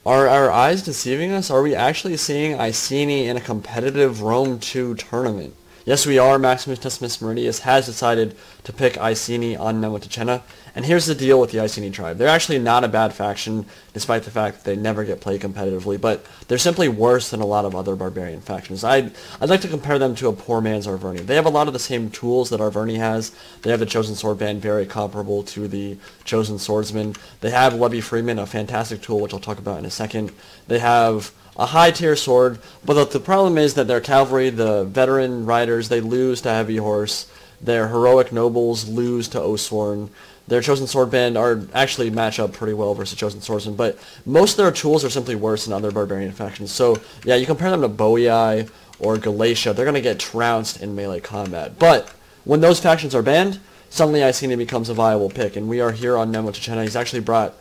Are our eyes deceiving us? Are we actually seeing Iceni in a competitive Rome 2 tournament? Yes, we are. Maximus, Decimus, Meridius has decided to pick Iceni on Nemoticena. And here's the deal with the Iceni tribe. They're actually not a bad faction, despite the fact that they never get played competitively, but they're simply worse than a lot of other barbarian factions. I'd like to compare them to a poor man's Arverni. They have a lot of the same tools that Arverni has. They have the Chosen Sword Band, very comparable to the Chosen Swordsman. They have Levy Freeman, a fantastic tool, which I'll talk about in a second. They have a high-tier sword, but the problem is that their cavalry, the veteran riders, they lose to Heavy Horse. Their heroic nobles lose to Osworn. Their Chosen Sword Band are actually match up pretty well versus Chosen Swordsman, but most of their tools are simply worse than other barbarian factions. So, yeah, you compare them to Boii or Galatia, they're going to get trounced in melee combat. But when those factions are banned, suddenly Iceni becomes a viable pick, and we are here on Nemoticena. He's actually brought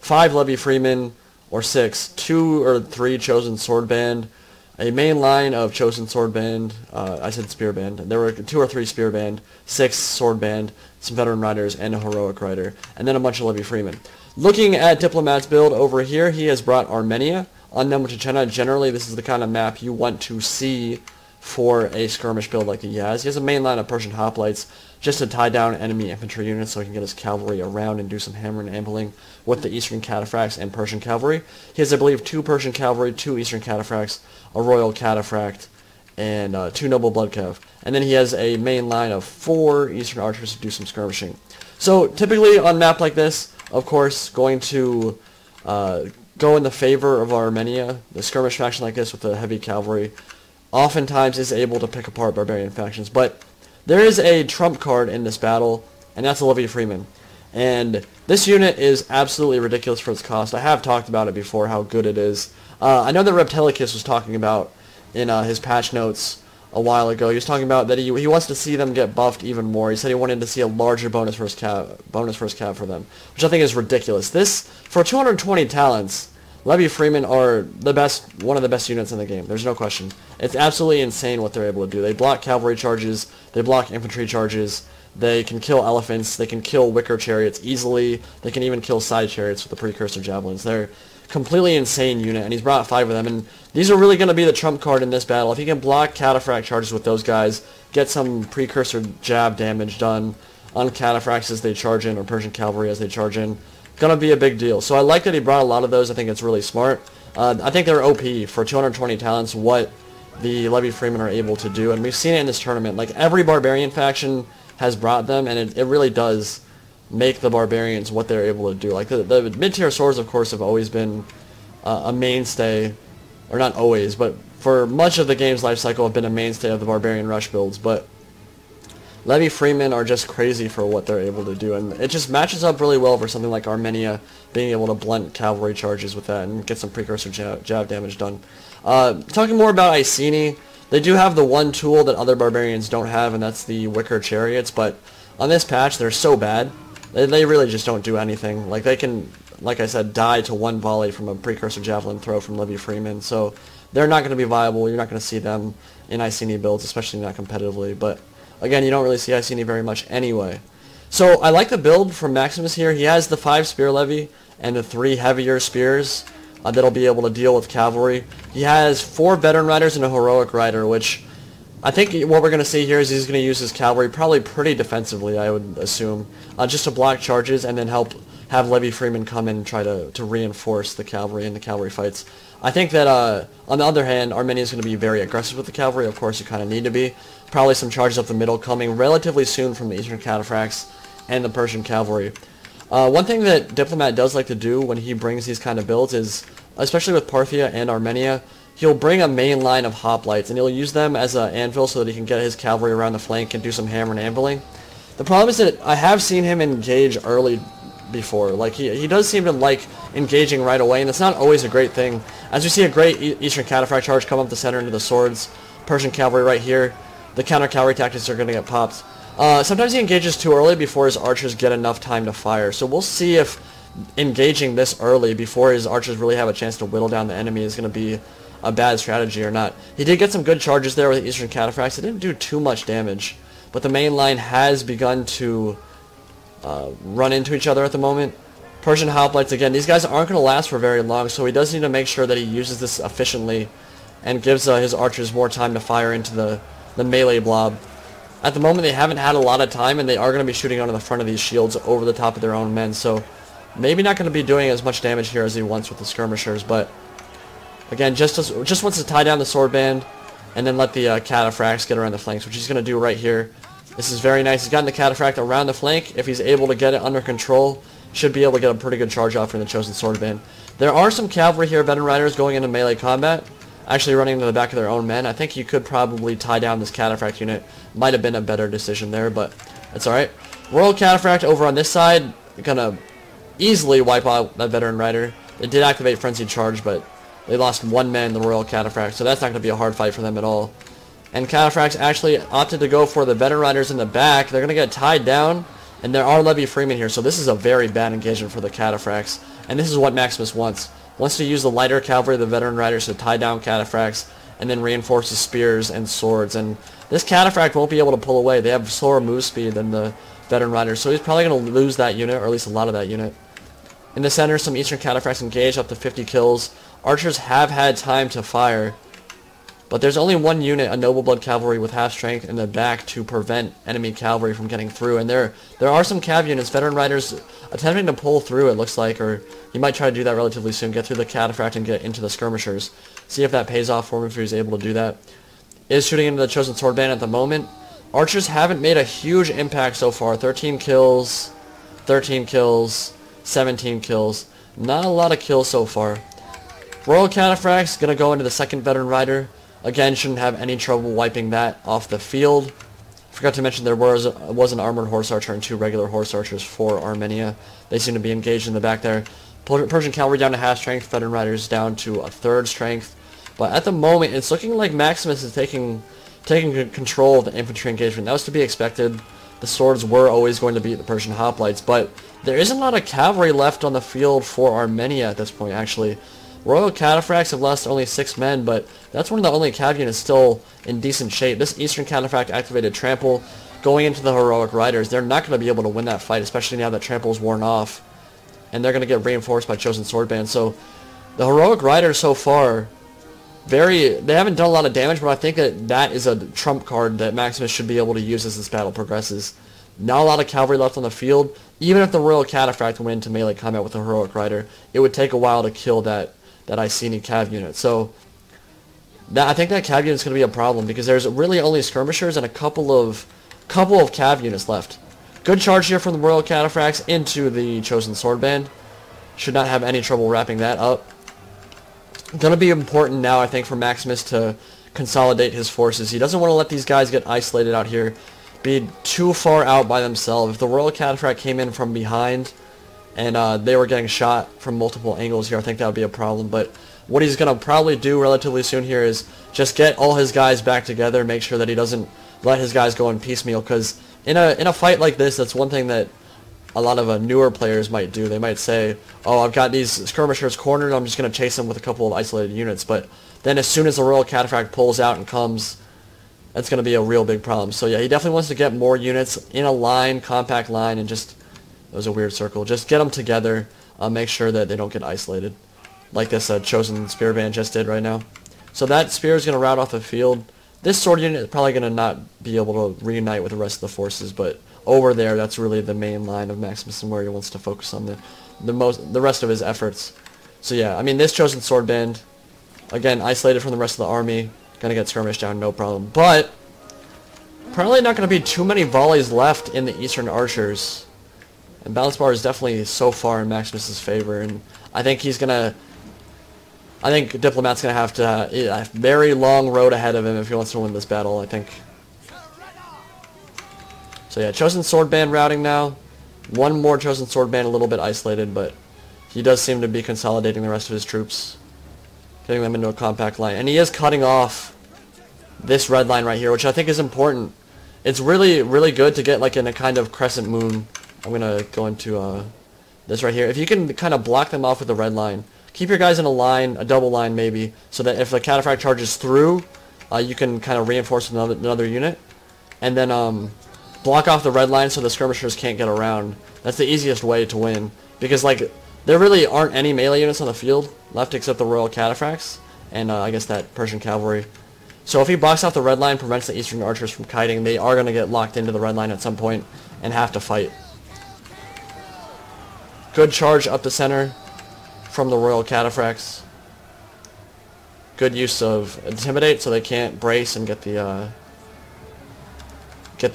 5 Levy Freemen, or 6, 2 or 3 Chosen Sword Band, a main line of Chosen Sword Band, I said Spear Band, there were 2 or 3 Spear Band, 6 Sword Band, some Veteran Riders, and a Heroic Rider, and then a bunch of Levy Freemen. Looking at Diplomat's build over here, he has brought Armenia on Nemoticena. Generally, this is the kind of map you want to see for a skirmish build like he has. He has a main line of Persian hoplites just to tie down enemy infantry units so he can get his cavalry around and do some hammer and ambling with the Eastern Cataphracts and Persian cavalry. He has, I believe, 2 Persian cavalry, 2 Eastern Cataphracts, a Royal Cataphract, and 2 Noble Blood Cav. And then he has a main line of 4 Eastern Archers to do some skirmishing. So typically on a map like this, of course, going to go in the favor of Armenia. The skirmish faction like this with the heavy cavalry oftentimes is able to pick apart barbarian factions, but there is a trump card in this battle, and that's Levy Freeman. And this unit is absolutely ridiculous for its cost. I have talked about it before, how good it is. I know that Reptilicus was talking about in his patch notes a while ago. He was talking about that he wants to see them get buffed even more. He said he wanted to see a larger bonus first cav for them, which I think is ridiculous. This, for 220 talents, Levy Freemen are one of the best units in the game. There's no question. It's absolutely insane what they're able to do. They block cavalry charges. They block infantry charges. They can kill elephants. They can kill wicker chariots easily. They can even kill side chariots with the precursor javelins. They're completely insane unit, and he's brought 5 of them. And these are really going to be the trump card in this battle. If he can block cataphract charges with those guys, get some precursor jab damage done on cataphracts as they charge in, or Persian cavalry as they charge in, gonna be a big deal. So I like that he brought a lot of those. I think it's really smart. I think they're OP for 220 talents, what the Levy Freemen are able to do, and we've seen it in this tournament. Like, every barbarian faction has brought them, and it really does make the barbarians what they're able to do. Like, the mid-tier swords, of course, have always been a mainstay, or not always, but for much of the game's life cycle have been a mainstay of the barbarian rush builds, but Levy Freemen are just crazy for what they're able to do, and it just matches up really well for something like Armenia, being able to blunt cavalry charges with that and get some precursor jab damage done. Talking more about Iceni, they do have the one tool that other barbarians don't have, and that's the wicker chariots, but on this patch they're so bad, they really just don't do anything. Like, they can, like I said, die to one volley from a precursor javelin throw from Levy Freemen, so they're not going to be viable. You're not going to see them in Iceni builds, especially not competitively, but again, you don't really see Iceni very much anyway. So I like the build from Maximus here. He has the 5 spear levy and the 3 heavier spears that'll be able to deal with cavalry. He has 4 veteran riders and a heroic rider, which I think what we're going to see here is he's going to use his cavalry probably pretty defensively, I would assume, just to block charges and then have Levy Freeman come in and try to reinforce the cavalry in the cavalry fights. I think that, on the other hand, Armenia is going to be very aggressive with the cavalry. Of course, you kind of need to be. Probably some charges up the middle coming relatively soon from the Eastern Cataphracts and the Persian cavalry. One thing that Diplomat does like to do when he brings these kind of builds is, especially with Parthia and Armenia, he'll bring a main line of hoplites, and he'll use them as an anvil so that he can get his cavalry around the flank and do some hammer and ambling. The problem is that I have seen him engage early before. Like, he does seem to like engaging right away, and it's not always a great thing. As we see a great Eastern Cataphract charge come up the center into the swords, Persian cavalry right here, the counter-cavalry tactics are going to get popped. Sometimes he engages too early before his archers get enough time to fire, so we'll see if engaging this early before his archers really have a chance to whittle down the enemy is going to be a bad strategy or not. He did get some good charges there with the Eastern Cataphracts. It didn't do too much damage, but the main line has begun to run into each other at the moment. Persian hoplites, again, these guys aren't going to last for very long, so he does need to make sure that he uses this efficiently and gives his archers more time to fire into the melee blob. At the moment, they haven't had a lot of time, and they are going to be shooting onto the front of these shields over the top of their own men, so maybe not going to be doing as much damage here as he wants with the skirmishers, but again, just wants to tie down the sword band and then let the cataphracts get around the flanks, which he's going to do right here. This is very nice. He's gotten the cataphract around the flank. If he's able to get it under control, should be able to get a pretty good charge off from the chosen sword band. There are some cavalry here, veteran riders, going into melee combat, actually running into the back of their own men. I think you could probably tie down this cataphract unit. Might have been a better decision there, but that's alright. Royal cataphract over on this side, gonna easily wipe out that veteran rider. They did activate frenzied charge, but they lost one man, the royal cataphract, so that's not gonna be a hard fight for them at all. And cataphracts actually opted to go for the veteran riders in the back. They're gonna get tied down, and there are levy freemen here, so this is a very bad engagement for the cataphracts. And this is what Maximus wants. Wants to use the lighter cavalry, the veteran riders, to tie down cataphracts, and then reinforce the spears and swords. And this cataphract won't be able to pull away. They have slower move speed than the veteran riders, so he's probably going to lose that unit, or at least a lot of that unit. In the center, some eastern cataphracts engage, up to 50 kills. Archers have had time to fire, but there's only one unit, a noble blood cavalry with half strength, in the back to prevent enemy cavalry from getting through. And there are some cav units, veteran riders, attempting to pull through, it looks like, or he might try to do that relatively soon, get through the cataphract and get into the skirmishers. See if that pays off for him, if he's able to do that. Is shooting into the chosen sword band at the moment. Archers haven't made a huge impact so far. 13 kills, 13 kills, 17 kills. Not a lot of kills so far. Royal cataphracts gonna go into the second veteran rider. Again, shouldn't have any trouble wiping that off the field. Forgot to mention there was an armored horse archer and 2 regular horse archers for Armenia. They seem to be engaged in the back there. Persian cavalry down to half strength, veteran riders down to a third strength. But at the moment, it's looking like Maximus is taking control of the infantry engagement. That was to be expected. The swords were always going to beat the Persian hoplites, but there isn't a lot of cavalry left on the field for Armenia at this point, actually. Royal cataphracts have lost only 6 men, but that's one of the only cav units still in decent shape. This eastern cataphract activated trample going into the heroic riders. They're not going to be able to win that fight, especially now that trample's worn off, and they're going to get reinforced by chosen sword band. So the heroic riders so far, they haven't done a lot of damage, but I think that is a trump card that Maximus should be able to use as this battle progresses. Not a lot of cavalry left on the field. Even if the royal cataphract went into melee combat with the heroic rider, it would take a while to kill that Iceni cav unit. So I think that cav unit is going to be a problem, because there's really only skirmishers and a couple of cav units left. Good charge here from the royal cataphracts into the chosen sword band. Should not have any trouble wrapping that up. Going to be important now, I think, for Maximus to consolidate his forces. He doesn't want to let these guys get isolated out here, be too far out by themselves. If the royal cataphract came in from behind and they were getting shot from multiple angles here, I think that would be a problem. But what he's going to probably do relatively soon here is just get all his guys back together, make sure that he doesn't let his guys go in piecemeal, because in a fight like this, that's one thing that a lot of newer players might do. They might say, oh, I've got these skirmishers cornered, I'm just going to chase them with a couple of isolated units. But then as soon as the royal cataphract pulls out and comes, that's going to be a real big problem. So yeah, he definitely wants to get more units in a line, compact line, and just, it was a weird circle, just get them together, make sure that they don't get isolated, like this chosen spear band just did right now. So that spear is going to rout off the field. This sword unit is probably going to not be able to reunite with the rest of the forces, but over there, that's really the main line of Maximus and where he wants to focus on the rest of his efforts. So yeah, I mean, this chosen sword band, again, isolated from the rest of the army, gonna get skirmished down, no problem. But probably not gonna be too many volleys left in the eastern archers. And balance bar is definitely so far in Maximus's favor, and I think Diplomat's gonna have to a very long road ahead of him if he wants to win this battle, I think. So yeah, chosen sword band routing now. One more chosen sword band, a little bit isolated, but he does seem to be consolidating the rest of his troops, getting them into a compact line. And he is cutting off this red line right here, which I think is important. It's really, really good to get like in a kind of crescent moon. I'm going to go into this right here. If you can kind of block them off with the red line, keep your guys in a line, a double line maybe, so that if the cataphract charges through, you can kind of reinforce another unit. And then block off the red line so the skirmishers can't get around. That's the easiest way to win. Because like there really aren't any melee units on the field left except the Royal Cataphracts and I guess that Persian cavalry. So if he blocks off the red line, prevents the Eastern archers from kiting, they are going to get locked into the red line at some point and have to fight. Good charge up the center from the Royal Cataphracts. Good use of Intimidate so they can't brace and get the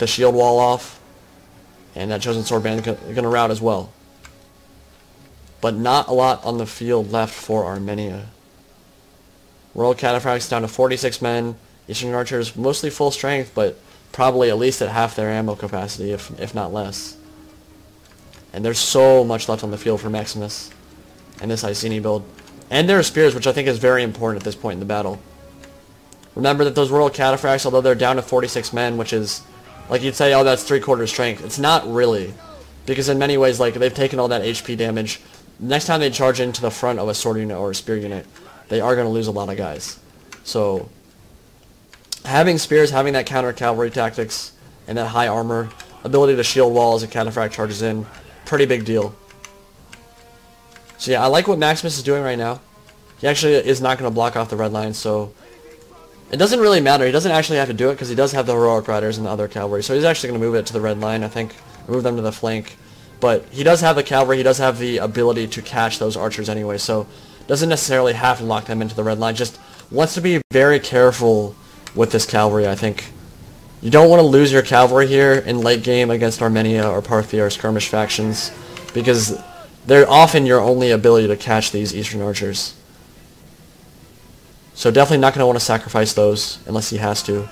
shield wall off. And that Chosen Sword Band is going to rout as well. But not a lot on the field left for Armenia. Royal Cataphracts down to 46 men. Eastern archers mostly full strength, but probably at least at half their ammo capacity, if not less. And there's so much left on the field for Maximus and this Iceni build. And their spears, which I think is very important at this point in the battle. Remember that those Royal Cataphracts, although they're down to 46 men, which is, like you'd say, oh, that's 3/4 strength. It's not really. Because in many ways, like, they've taken all that HP damage. Next time they charge into the front of a sword unit or a spear unit, they are going to lose a lot of guys. So, having spears, having that counter cavalry tactics, and that high armor, ability to shield wall as a Cataphract charges in, pretty big deal. So yeah, I like what Maximus is doing right now. He actually is not going to block off the red line, so it doesn't really matter. He doesn't actually have to do it because he does have the heroic riders and the other cavalry, so he's actually going to move it to the red line, I think, move them to the flank. But he does have the cavalry, he does have the ability to catch those archers anyway, so doesn't necessarily have to lock them into the red line, just wants to be very careful with this cavalry, I think. You don't want to lose your cavalry here in late game against Armenia or Parthia or skirmish factions, because they're often your only ability to catch these Eastern archers. So definitely not going to want to sacrifice those unless he has to.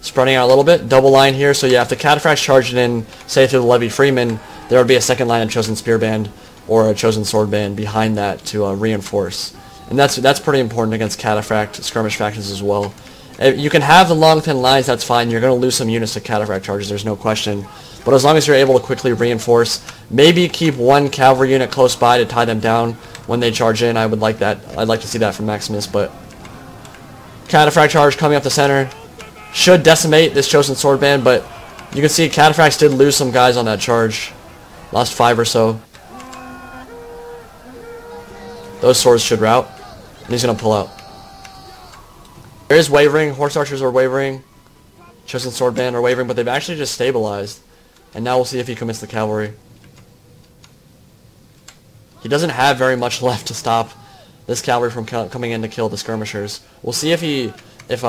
Spreading out a little bit, double line here, so yeah, if the Cataphracts charged in, say through the Levy Freeman, there would be a second line of Chosen Spear Band or a Chosen Sword Band behind that to reinforce. And that's pretty important against Cataphract skirmish factions as well. You can have the long thin lines, that's fine. You're going to lose some units to Cataphract charges, there's no question. But as long as you're able to quickly reinforce, maybe keep one cavalry unit close by to tie them down when they charge in, I would like that. I'd like to see that from Maximus, but Cataphract charge coming up the center should decimate this Chosen Sword Band, but you can see Cataphracts did lose some guys on that charge. Lost 5 or so. Those swords should rout, and he's going to pull out. There is wavering. Horse archers are wavering. Chosen Sword Band are wavering, but they've actually just stabilized. And now we'll see if he commits the cavalry. He doesn't have very much left to stop this cavalry from coming in to kill the skirmishers. We'll see if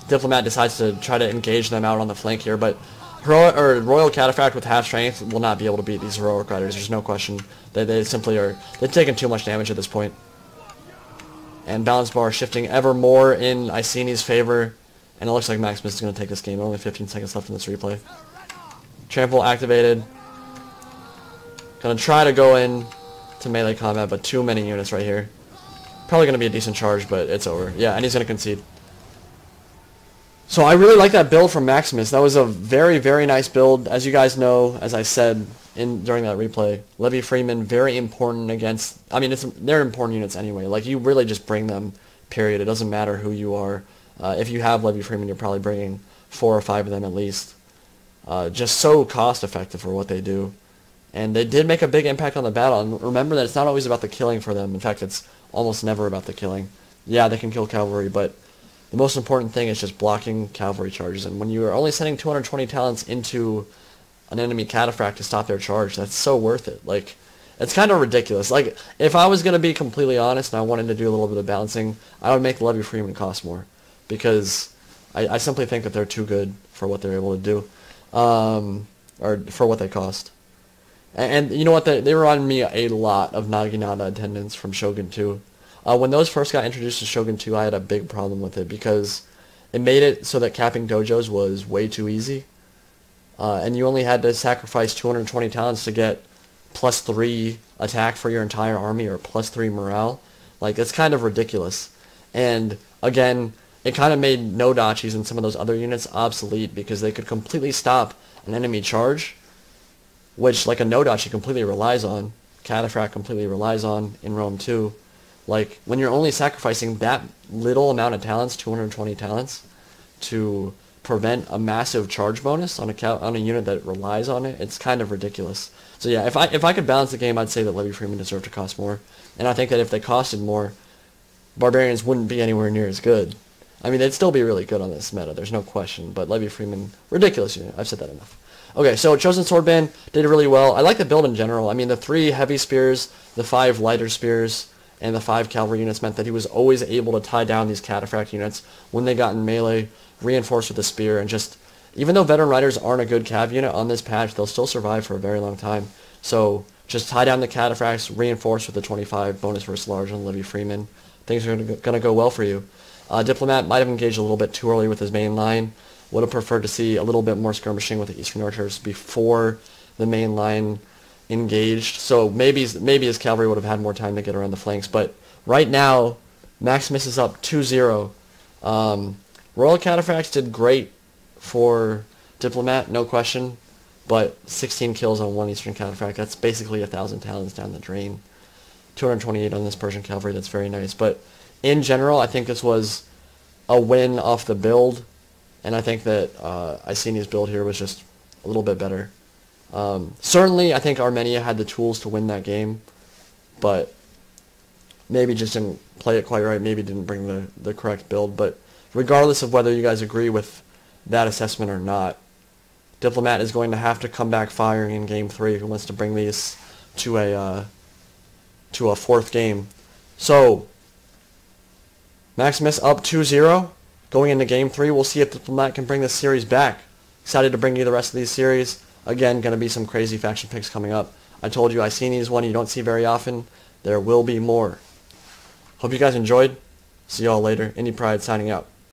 Diplomatt decides to try to engage them out on the flank here, but Royal Cataphract with half strength will not be able to beat these heroic riders. There's no question. They simply are. They've taken too much damage at this point. And balance bar shifting ever more in Icini's favor, and it looks like Maximus is going to take this game. Only 15 seconds left in this replay. Trample activated. Going to try to go in to melee combat, but too many units right here. Probably going to be a decent charge, but it's over. Yeah, and he's going to concede. So I really like that build from Maximus. That was a very, very nice build. As you guys know, as I said during that replay, Levy Freeman, very important against... I mean, they're important units anyway. Like, you really just bring them, period. It doesn't matter who you are. If you have Levy Freeman, you're probably bringing 4 or 5 of them at least. Just so cost-effective for what they do. And they did make a big impact on the battle. And remember that it's not always about the killing for them. In fact, it's almost never about the killing. Yeah, they can kill cavalry, but the most important thing is just blocking cavalry charges. And when you are only sending 220 talents into an enemy Cataphract to stop their charge, that's so worth it. Like, it's kind of ridiculous. Like, if I was going to be completely honest and I wanted to do a little bit of balancing, I would make the Levy Freeman cost more. Because I simply think that they're too good for what they're able to do. Or for what they cost. And you know what? They remind me a lot of Naginata attendants from Shogun 2. When those first got introduced to Shogun 2, I had a big problem with it because it made it so that capping dojos was way too easy. And you only had to sacrifice 220 talents to get +3 attack for your entire army or +3 morale. Like, it's kind of ridiculous. And, again, it kind of made no-dachis and some of those other units obsolete because they could completely stop an enemy charge, which, like, a no-dachi completely relies on, Cataphract completely relies on in Rome 2. Like, when you're only sacrificing that little amount of talents, 220 talents, to prevent a massive charge bonus on a unit that relies on it, it's kind of ridiculous. So yeah, if I could balance the game, I'd say that Levy Freeman deserved to cost more. And I think that if they costed more, Barbarians wouldn't be anywhere near as good. I mean, they'd still be really good on this meta, there's no question, but Levy Freeman, ridiculous unit. I've said that enough. Okay, so Chosen Swordband did really well. I like the build in general. I mean, the 3 heavy spears, the 5 lighter spears, and the 5 cavalry units meant that he was always able to tie down these cataphract units when they got in melee, reinforced with the spear, and just, even though veteran riders aren't a good cav unit on this patch, they'll still survive for a very long time. So just tie down the cataphracts, reinforce with the 25 bonus versus large on Levy Freeman. Things are going to go well for you. Diplomat might have engaged a little bit too early with his main line. Would have preferred to see a little bit more skirmishing with the Eastern Archers before the main line engaged. So maybe his cavalry would have had more time to get around the flanks. But right now, Maximus is up 2-0. Royal Cataphracts did great for Diplomat, no question. But 16 kills on 1 Eastern Cataphract, that's basically 1,000 talents down the drain. 228 on this Persian cavalry, that's very nice. But in general, I think this was a win off the build, and I think that Iceni's build here was just a little bit better. Certainly, I think Armenia had the tools to win that game, but maybe just didn't play it quite right, maybe didn't bring the correct build. But regardless of whether you guys agree with that assessment or not, Diplomat is going to have to come back firing in Game 3 if he wants to bring these to a 4th game. So, Maximus up 2-0. Going into Game 3, we'll see if Diplomat can bring this series back. Excited to bring you the rest of these series. Again, going to be some crazy faction picks coming up. I told you Iceni is one you don't see very often. There will be more. Hope you guys enjoyed. See y'all later. Indie Pride signing out.